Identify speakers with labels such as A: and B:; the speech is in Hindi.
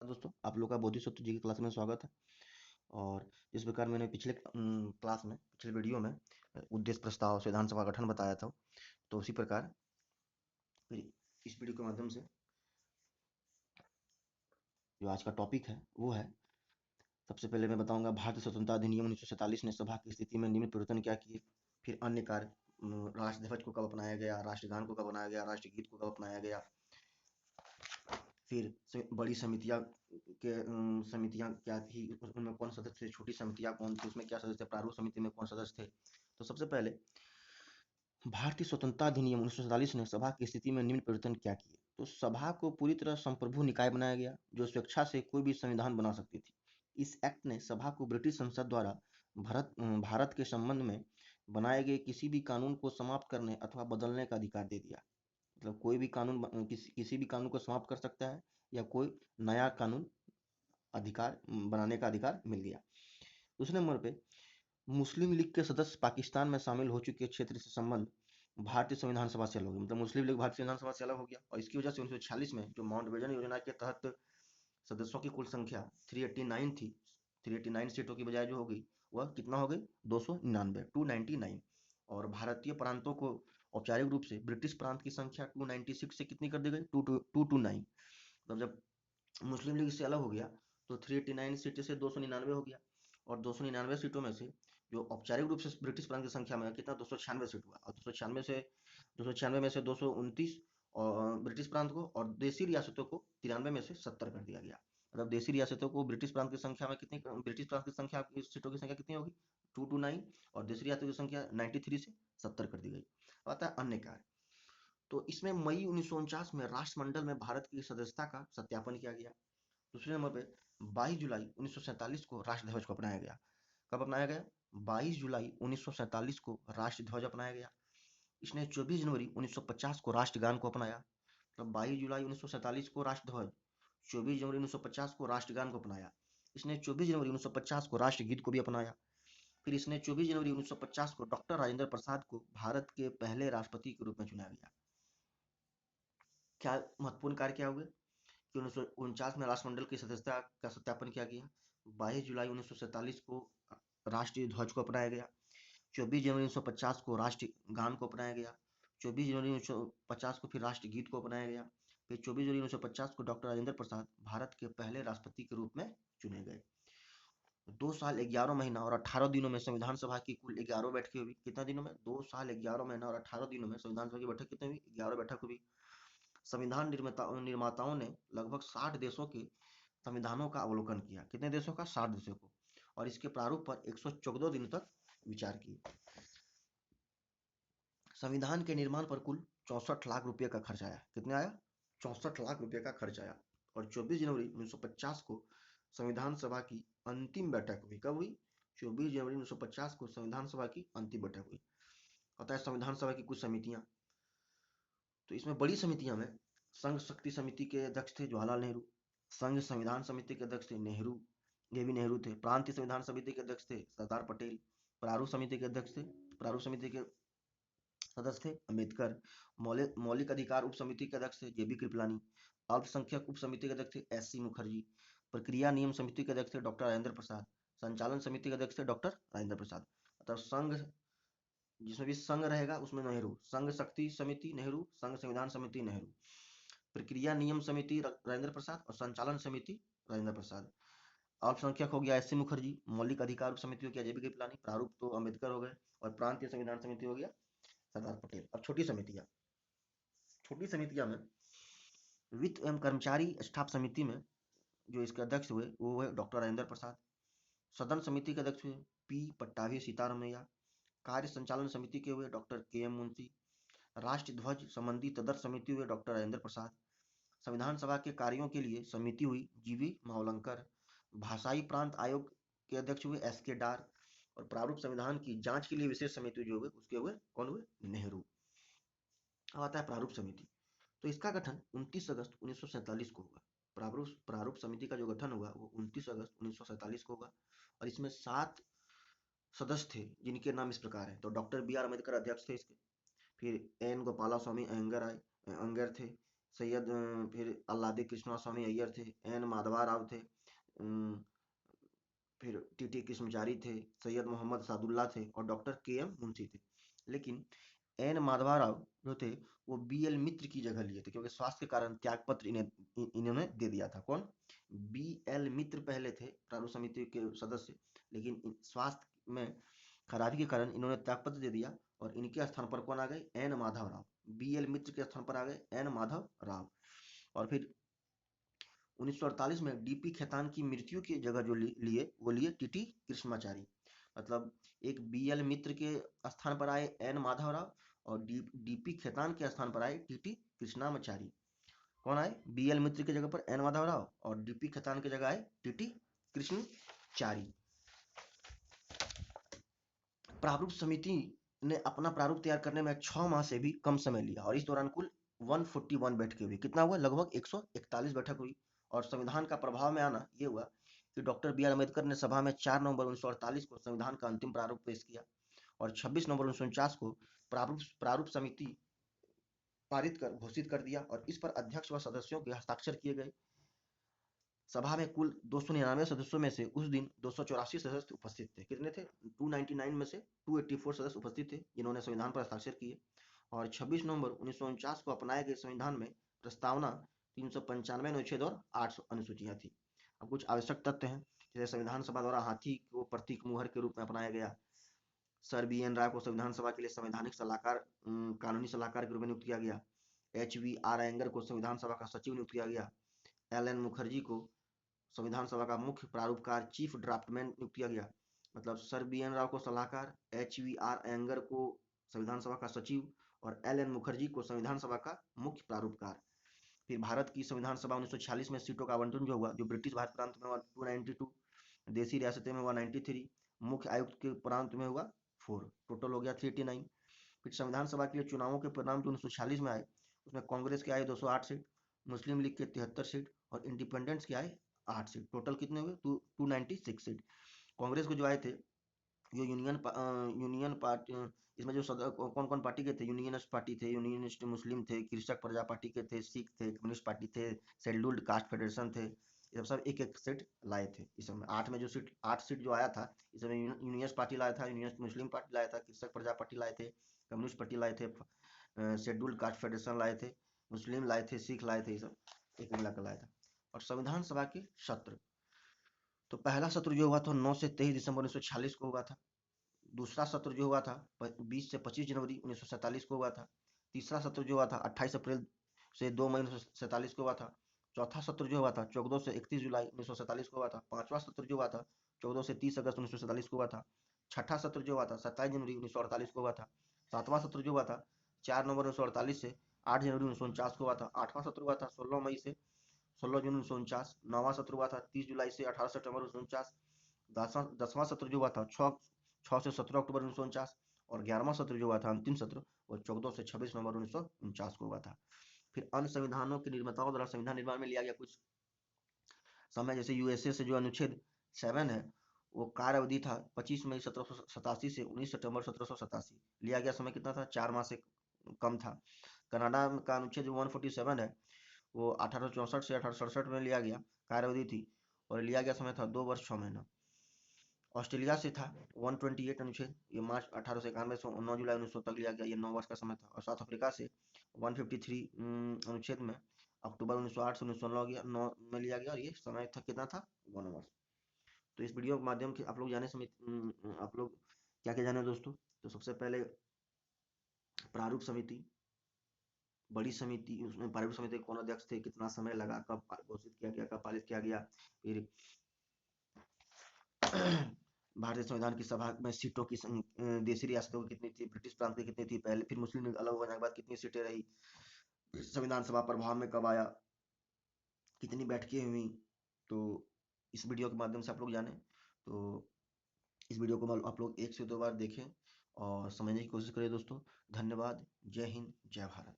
A: दोस्तों, आप लोग का बोधिसत्व जी की क्लास में स्वागत है। और जिस प्रकार मैंने पिछले क्लास में पिछले वीडियो में उद्देश्य प्रस्ताव संविधान सभा गठन बताया था, तो उसी प्रकार फिर इस वीडियो के माध्यम से जो आज का टॉपिक है वो है, सबसे पहले मैं बताऊंगा भारतीय स्वतंत्रता अधिनियम 1947 ने सभा की स्थिति में निम्न परिवर्तन क्या किए। फिर अन्य कार्य, राष्ट्र ध्वज को कब अपनाया गया, राष्ट्रगान को कब अपनाया गया, राष्ट्रगीत को कब अपनाया गया। फिर बड़ी समितियां के समितियां क्या थी, उनमें कौन सदस्य थे, छोटी समितियां कौन थी, उसमें क्या सदस्य थे, प्रारूप समिति में कौन सदस्य थे। तो सबसे पहले भारतीय स्वतंत्रता अधिनियम 1947 ने सभा की स्थिति में निम्न परिवर्तन क्या किए। तो सभा को पूरी तरह संप्रभु निकाय बनाया गया जो स्वेच्छा से कोई भी संविधान बना सकती थी। इस एक्ट ने सभा को ब्रिटिश संसद द्वारा भारत के संबंध में बनाए गए किसी भी कानून को समाप्त करने अथवा बदलने का अधिकार दे दिया। मतलब कोई भी कानून किसी भी कानून को समाप्त कर सकता है या कोई नया कानून अधिकार बनाने का अधिकार मिल गया। दूसरे नंबर पे मुस्लिम लीग के सदस्य पाकिस्तान में शामिल हो चुके क्षेत्र से संबंध भारतीय संविधान सभा से अलग हो गया। मतलब मुस्लिम लीग भारतीय संविधान सभा से अलग हो गया और इसकी वजह से 1946 में जो माउंटबेटन योजना के तहत सदस्यों की कुल संख्या 389 थी, 389 सीटों की बजाय जो हो गई वह कितना हो गई, 299, 299। और भारतीय प्रांतों को औपचारिक रूप से ब्रिटिश प्रांत की संख्या 296 से कितनी कर दी गई, 229। मतलब जब मुस्लिम लीग इससे अलग हो गया तो 389 सीट से 299 हो गया। और 299 सीटों में से जो औपचारिक रूप से ब्रिटिश प्रांत की संख्या में कितना, 296 सीट हुआ। और 296 में से 229 और ब्रिटिश प्रांत को, और देशी रियासतों को 93 में से 70 कर दिया गया। मतलब देशी रियासतों को ब्रिटिश प्रांत की संख्या में कितनी, ब्रिटिश प्रांत की संख्या सीटों की संख्या कितनी होगी, 229, और देशी रियासतों की संख्या 93 से 70 कर दी गई। आता है अन्य कार्य। तो इसमें मई 1949 में राष्ट्रमंडल में भारत की सदस्यता का सत्यापन किया गया। दूसरे नंबर पे 22 जुलाई 1947 को राष्ट्र ध्वज को अपनाया गया। कब अपनाया गया, 22 जुलाई 1947 को राष्ट्र ध्वज अपनाया गया। इसने 24 जनवरी 1950 को राष्ट्रगान को अपनाया। मतलब 22 जुलाई 1947 को राष्ट्र ध्वज, 24 जनवरी 1950 को राष्ट्रगान को अपनाया। इसने 24 जनवरी 1950 को राष्ट्रगीत को भी अपनाया। फिर इसने 24 जनवरी 1950 को डॉक्टर राजेंद्र प्रसाद को भारत के पहले राष्ट्रपति के रूप में चुना गया। क्या महत्वपूर्ण कार्य क्या हुए कि 1949 में राष्ट्रमंडल की सदस्यता का सत्यापन किया गया। 22 जुलाई 1947 को राष्ट्रीय ध्वज को अपनाया गया। 24 जनवरी 1950 को राष्ट्रीय गान को अपनाया गया। 24 जनवरी 1950 को फिर राष्ट्रगीत को अपनाया गया। फिर 24 जनवरी 1950 को डॉक्टर राजेंद्र प्रसाद भारत के पहले राष्ट्रपति के रूप में चुने गए। 2 साल 11 महीना और 18 दिनों में संविधान सभा की कुल 11 बैठकें हुई। कितना दिनों में, 2 साल 11 महीना और 18 दिनों में संविधान सभा की बैठक कितनी हुई, 11 बैठक हुई। संविधान निर्माताओं ने लगभग 60 देशों के संविधानों का अवलोकन किया। कितने देशों का, 60 देशों को। और इसके प्रारूप पर 114 दिन तक विचार किए। संविधान के निर्माण पर कुल 64 लाख रुपए का खर्च आया। कितने आया, 64 लाख रुपए का खर्च आया। और 24 जनवरी 1950 को संविधान सभा की अंतिम बैठक हुई। कब हुई, 24 जनवरी 1950 को संविधान सभा की अंतिम बैठक हुई। पता है संविधान सभा की कुछ समितियां, तो इसमें बड़ी समितियां में संघ शक्ति समिति के अध्यक्ष थे जवाहरलाल नेहरू। संघ संविधान समिति के अध्यक्ष थे नेहरू, ये भी नेहरू थे। प्रांतीय संविधान समिति के अध्यक्ष थे सरदार पटेल। प्रारूप समिति के अध्यक्ष थे, प्रारूप समिति के सदस्य थे अम्बेडकर। मौलिक अधिकार उप समिति के अध्यक्ष थे जेबी कृपलानी। अल्पसंख्यक उप समिति के अध्यक्ष थे एस सी मुखर्जी। प्रक्रिया नियम समिति के अध्यक्ष थे डॉक्टर राजेंद्र प्रसाद। संचालन समिति के अध्यक्ष थे डॉक्टर राजेंद्र प्रसाद। अतः संघ, जिसमें भी संघ रहेगा उसमें नेहरू। संघ शक्ति समिति नेहरू, संघ संविधान समिति नेहरू। प्रक्रिया नियम समिति राजेंद्र प्रसाद और संचालन समिति राजेंद्र प्रसाद। अल्पसंख्यक हो गया एस सी मुखर्जी, मौलिक अधिकार उप समिति हो गया जेबी कृपलानी, प्रारूप तो अम्बेडकर हो गए, और प्रांतीय संविधान समिति हो गया सरदार पटेल। अब छोटी समितियां में वित्त एवं कर्मचारी स्टाफ समिति में जो इसके अध्यक्ष हुए वो हुए डॉक्टर राजेंद्र प्रसाद। सदन समिति के अध्यक्ष हुए पी पट्टाभी सीतारमैया। कार्य संचालन समिति के हुए डॉक्टर के एम मुंशी। राष्ट्र ध्वज संबंधी तदर्थ समिति हुए डॉक्टर राजेंद्र प्रसाद। संविधान सभा के कार्यों के लिए समिति हुई जीवी मावलंकर। भाषाई प्रांत आयोग के अध्यक्ष हुए एस के डार। और प्रारूप संविधान की जांच के लिए विशेष समिति जो हुए उसके हुए कौन हुए, नेहरू। अब आता है प्रारूप समिति। तो इसका गठन 29 अगस्त 1947 को हुआ। प्रारूप समिति का जो गठन हुआ वो 29 अगस्त 1947 को होगा। और इसमें 7 सदस्य थे जिनके नाम इस प्रकार हैं। तो डॉक्टर बी आर अम्बेडकर अध्यक्ष थे इसके। फिर एन गोपाला स्वामी अयंगर थे। सैयद फिर अल्लादी कृष्णा स्वामी अय्यर थे, एन माधवा राव थे, फिर टीटी कृष्णचारी थे, सैयद मोहम्मद सादुल्ला थे और डॉक्टर के एम मुंशी थे। लेकिन एन माधवा राव जो थे वो बी एल मित्र की जगह लिए थे, क्योंकि स्वास्थ्य के कारण त्यागपत्र इन्होंने दे दिया था। कौन? बी एल मित्र पहले थे प्रारूप समिति के सदस्य, लेकिन स्वास्थ्य में खराबी के कारण इन्होंने त्यागपत्र दे दिया और इनके स्थान पर कौन आ गए? N Madhav Rao. B L Mitra के स्थान पर आ गए एन माधव राव। और फिर 1948 में डीपी खेतान की मृत्यु की जगह जो लिए टीटी कृष्णमाचारी। मतलब एक बीएल मित्र के स्थान पर आए एन माधव राव और डीपी खेतान के स्थान पर आए टीटी कृष्णामाचारी। कौन आए? बीएल मित्र की जगह पर एन माधव राव और डीपी खेतान की जगह आए टीटी कृष्णचारी। प्रारूप समिति ने अपना प्रारूप तैयार करने में 6 माह से भी कम समय लिया और इस दौरान कुल 141 बैठकें हुई। कितना हुआ? लगभग 141 बैठक हुई। और संविधान का प्रभाव में आना ये हुआ कि डॉक्टर बी आर अम्बेडकर ने सभा में 4 नवंबर 1948 को संविधान का अंतिम प्रारूप पेश किया और 26 नवंबर 1949 को प्रारूप समिति पारित कर घोषित कर दिया और इस पर अध्यक्ष व सदस्यों के हस्ताक्षर किए गए। सभा में कुल 299 सदस्यों में से उस दिन 284 सदस्य उपस्थित थे। कितने थे? 299 में से 284 सदस्य उपस्थित थे जिन्होंने संविधान पर हस्ताक्षर किए। और 26 नवंबर 1949 को अपनाए गए संविधान में प्रस्तावना 395 अनुच्छेद और 8 अनुसूचियां थी। अब कुछ आवश्यक तथ्य हैं, जैसे संविधान सभा द्वारा हाथी को प्रतीक मुहर के रूप में अपनाया गया। सर बी एन राय को संविधान सभा के लिए संवैधानिक सलाहकार कानूनी सलाहकार के रूप में नियुक्त किया गया। एच वी आर अयंगर को संविधान सभा का सचिव नियुक्त किया गया। एल एन मुखर्जी को संविधान सभा का मुख्य प्रारूपकार चीफ ड्राफ्टमैन नियुक्त किया गया। मतलब सर बी एन राव को सलाहकार, एच वी आर अयंगर को संविधान सभा का सचिव और एल एन मुखर्जी को संविधान सभा का मुख्य प्रारूपकार। फिर भारत की संविधान सभा 1946 में सीटों का आवंटन जो हुआ, जो ब्रिटिश भारत प्रांत में हुआ 292, देशी रियासतें में हुआ 93, मुख्य आयुक्त के प्रांत में हुआ 4, टोटल हो गया 389। फिर संविधान सभा के लिए चुनावों के परिणाम जो 1946 में आए, उसमें कांग्रेस के आए 208 सीट, मुस्लिम लीग के 73 सीट और इंडिपेंडेंट्स के आए 8 सीट। टोटल कितने हुए? 296 सीट। कांग्रेस को जो आए थे, जो यूनियन पार्टी, इसमें जो कौन कौन पार्टी के थे? यूनियनिस्ट पार्टी थे, यूनियनिस्ट मुस्लिम थे, कृषक प्रजा पार्टी के थे, सिख थे, कम्युनिस्ट पार्टी थे, शेड्यूल्ड कास्ट फेडरेशन थे। ये सब एक एक सीट लाए थे। इस समय 8 में जो सीट 8 सीट जो आया था, इसमें यूनियनिस्ट पार्टी लाया था, यूनियनिस्ट मुस्लिम पार्टी लाया था, कृषक प्रजा पार्टी लाए थे, कम्युनिस्ट पार्टी लाए थे, शेड्यूल्ड कास्ट फेडरेशन लाए थे, मुस्लिम लाए थे, सिख लाए थे, ये सब एक मिलाकर लाया था। और संविधान सभा के सत्र, तो पहला सत्र जो हुआ था 9 से 23 दिसंबर 1946 को हुआ था। दूसरा सत्र जो हुआ था 20 से 25 जनवरी 1947 को हुआ था। तीसरा सत्र जो हुआ था 28 अप्रैल से 2 मई 1947 को हुआ था। चौथा सत्र जो हुआ था 14 से 31 जुलाई 1947 को हुआ था। पांचवा सत्र जो हुआ था 14 से 30 अगस्त 1947 को हुआ था। छठा सत्र जो हुआ था 27 जनवरी 1948 को हुआ था। सातवां सत्र जो हुआ था 4 नवंबर 1948 से 8 जनवरी 1949 को हुआ था। आठवां सत्र हुआ था 16 मई से 16 जून 1949। नौवां सत्र हुआ था 30 जुलाई से 18 सितंबर 1949। दसवां सत्र जो हुआ था 6 से 17 अक्टूबर 1949 और 11वां सत्र जो हुआ था अंतिम सत्र वो 14 से 26 नवंबर 1949 को हुआ था। फिर अन्य संविधानों के निर्माताओं द्वारा संविधान निर्माण में लिया गया कुछ समय, जैसे यूएसए से जो अनुच्छेद 7 है वो कार्य अवधि था 25 मई 1787 से 19 सितंबर 1787। लिया गया समय कितना था? 4 माह से कम था। कनाडा का अनुच्छेद जो 147 है वो 1864 से 1867 में लिया गया, कार्य अवधि थी और लिया गया समय था 2 वर्ष 6 महीना। ऑस्ट्रेलिया से था 128 अनुच्छेद, ये मार्च 1891 से 9 जुलाई 1900 तक लिया गया, ये 9 वर्ष का समय था। और साउथ अफ्रीका से 153 अनुच्छेद में अक्टूबर 1908 से 1909 में लिया गया और ये समय था कितना था? 1 वर्ष। तो इस वीडियो के माध्यम से आप लोग जाने समिति आप लोग क्या क्या जाने दोस्तों? तो सबसे पहले प्रारूप समिति, बड़ी समिति, उसमें प्रारूप समिति के कौन अध्यक्ष थे, कितना समय लगा, कब घोषित किया गया, कब पारित किया गया। फिर भारतीय संविधान की सभा में सीटों की देशी रियासतों की कितनी थी, ब्रिटिश प्रांत की कितनी थी पहले, फिर मुस्लिम लीग अलग होने के बाद कितनी सीटें रही, संविधान सभा प्रभाव में कब आया, कितनी बैठकें हुई। तो इस वीडियो के माध्यम से आप लोग जाने। तो इस वीडियो को आप लोग 1 से 2 बार देखें और समझने की कोशिश करें दोस्तों। धन्यवाद। जय हिंद, जय भारत।